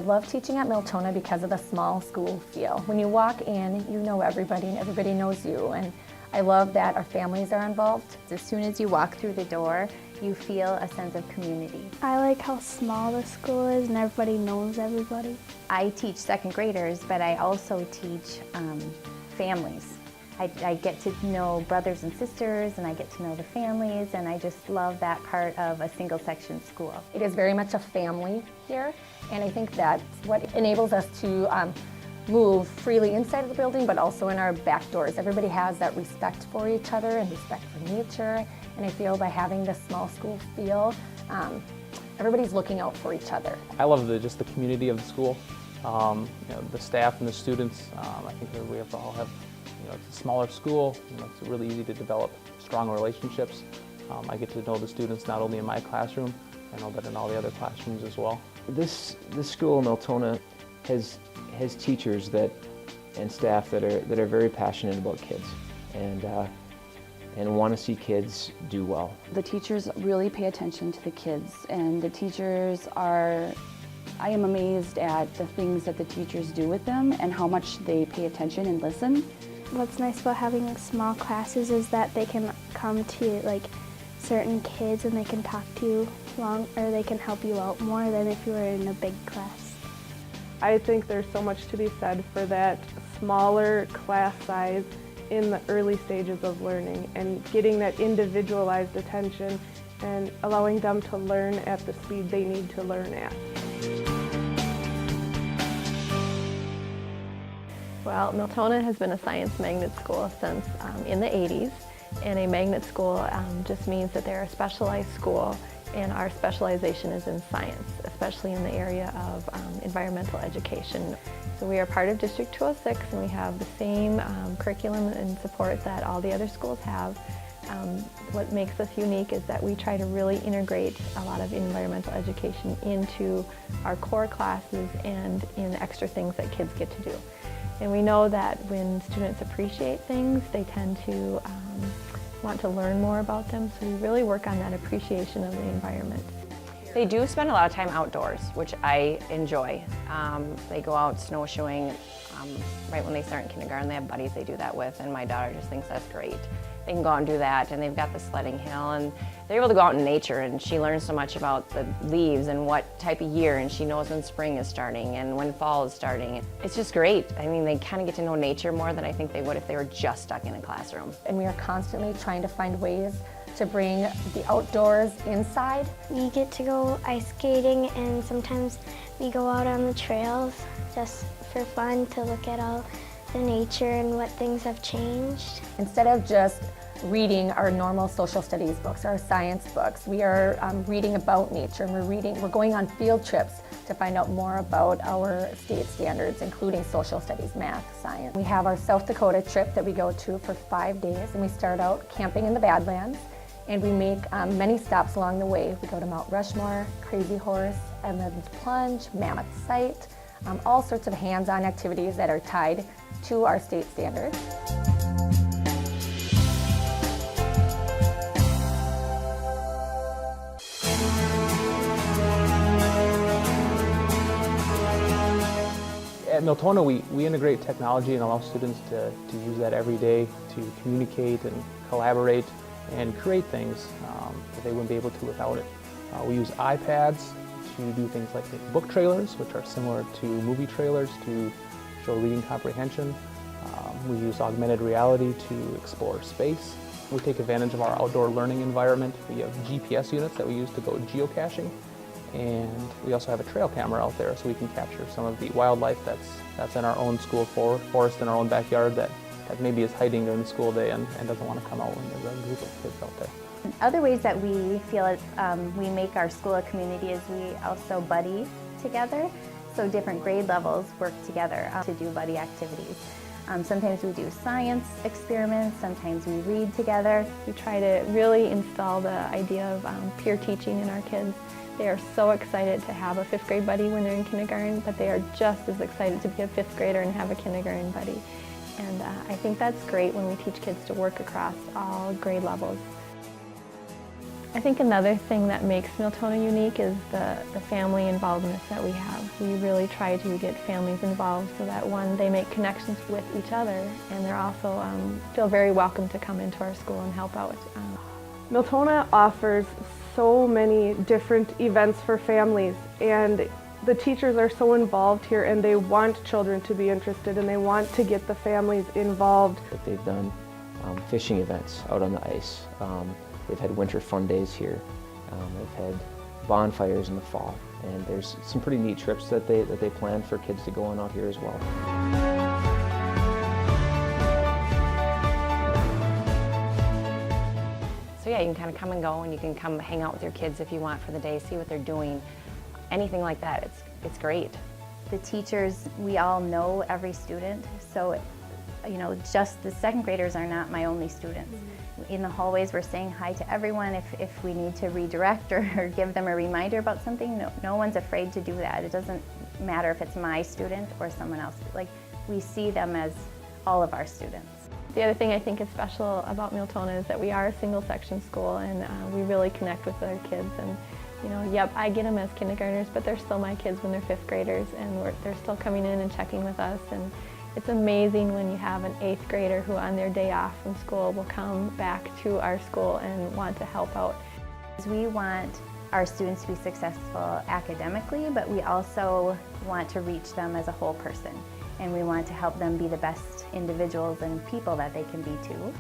love teaching at Miltona because of the small school feel. When you walk in, you know everybody and everybody knows you. And I love that our families are involved. As soon as you walk through the door, you feel a sense of community. I like how small the school is and everybody knows everybody. I teach second graders, but I also teach families. I get to know brothers and sisters, and I get to know the families, and I just love that part of a single section school. It is very much a family here, and I think that's what enables us to move freely inside of the building, but also in our back doors. Everybody has that respect for each other and respect for nature, and I feel by having this small school feel, everybody's looking out for each other. I love just the community of the school, the staff and the students. I think that we all have, it's a smaller school. It's really easy to develop strong relationships. I get to know the students not only in my classroom, I know that in all the other classrooms as well. This school, Miltona, has teachers and staff that are very passionate about kids and want to see kids do well. The teachers really pay attention to the kids, and the teachers I am amazed at the things that the teachers do with them and how much they pay attention and listen. What's nice about having small classes is that they can come to certain kids and they can talk to you or they can help you out more than if you were in a big class. I think there's so much to be said for that smaller class size in the early stages of learning and getting that individualized attention and allowing them to learn at the speed they need to learn at. Well, Miltona has been a science magnet school since in the 80s, and a magnet school just means that they're a specialized school, and our specialization is in science, especially in the area of environmental education. So we are part of District 206, and we have the same curriculum and support that all the other schools have. What makes us unique is that we try to really integrate a lot of environmental education into our core classes and in extra things that kids get to do. And we know that when students appreciate things, they tend to want to learn more about them, so we really work on that appreciation of the environment. They do spend a lot of time outdoors, which I enjoy. They go out snowshoeing right when they start in kindergarten. They have buddies they do that with, and my daughter just thinks that's great. They can go out and do that, and they've got the sledding hill, and they're able to go out in nature, and she learns so much about the leaves and what type of year, and she knows when spring is starting and when fall is starting. It's just great. I mean, they kind of get to know nature more than I think they would if they were just stuck in a classroom. And we are constantly trying to find ways to bring the outdoors inside. We get to go ice skating, and sometimes we go out on the trails just for fun to look at all the nature and what things have changed. Instead of just reading our normal social studies books, our science books, we are reading about nature, and we're going on field trips to find out more about our state standards, including social studies, math, science. We have our South Dakota trip that we go to for 5 days, and we start out camping in the Badlands, and we make many stops along the way. We go to Mount Rushmore, Crazy Horse, Edmund's Plunge, Mammoth Sight, all sorts of hands-on activities that are tied to our state standards. At Miltona, we integrate technology and allow students to use that every day to communicate and collaborate and create things that they wouldn't be able to without it. We use iPads to do things like book trailers, which are similar to movie trailers to show reading comprehension. We use augmented reality to explore space. We take advantage of our outdoor learning environment. We have GPS units that we use to go geocaching. And we also have a trail camera out there so we can capture some of the wildlife that's in our own school forest in our own backyard that maybe is hiding during the school day and doesn't want to come out when there's a group of kids out there. Other ways that we feel we make our school a community is we also buddy together. So different grade levels work together to do buddy activities. Sometimes we do science experiments, sometimes we read together. We try to really install the idea of peer teaching in our kids. They are so excited to have a 5th grade buddy when they're in kindergarten, but they are just as excited to be a 5th grader and have a kindergarten buddy. And I think that's great when we teach kids to work across all grade levels. I think another thing that makes Miltona unique is the family involvement that we have. We really try to get families involved so that, one, they make connections with each other, and they're also feel very welcome to come into our school and help out. Miltona offers so many different events for families, and the teachers are so involved here, and they want children to be interested, and they want to get the families involved. They've done fishing events out on the ice. They've had winter fun days here. They've had bonfires in the fall, and there's some pretty neat trips that they plan for kids to go on out here as well. So yeah, you can kind of come and go, and you can come hang out with your kids if you want for the day, see what they're doing. Anything like that, it's great. The teachers, we all know every student, so you know, just the second graders are not my only students. In the hallways, we're saying hi to everyone. If we need to redirect or give them a reminder about something, no one's afraid to do that. It doesn't matter if it's my student or someone else. Like, we see them as all of our students. The other thing I think is special about Miltona is that we are a single section school, and we really connect with our kids. And you know, yep, I get them as kindergartners, but they're still my kids when they're fifth graders, and they're still coming in and checking with us. And it's amazing when you have an eighth grader who on their day off from school will come back to our school and want to help out. We want our students to be successful academically, but we also want to reach them as a whole person. And we want to help them be the best individuals and people that they can be too.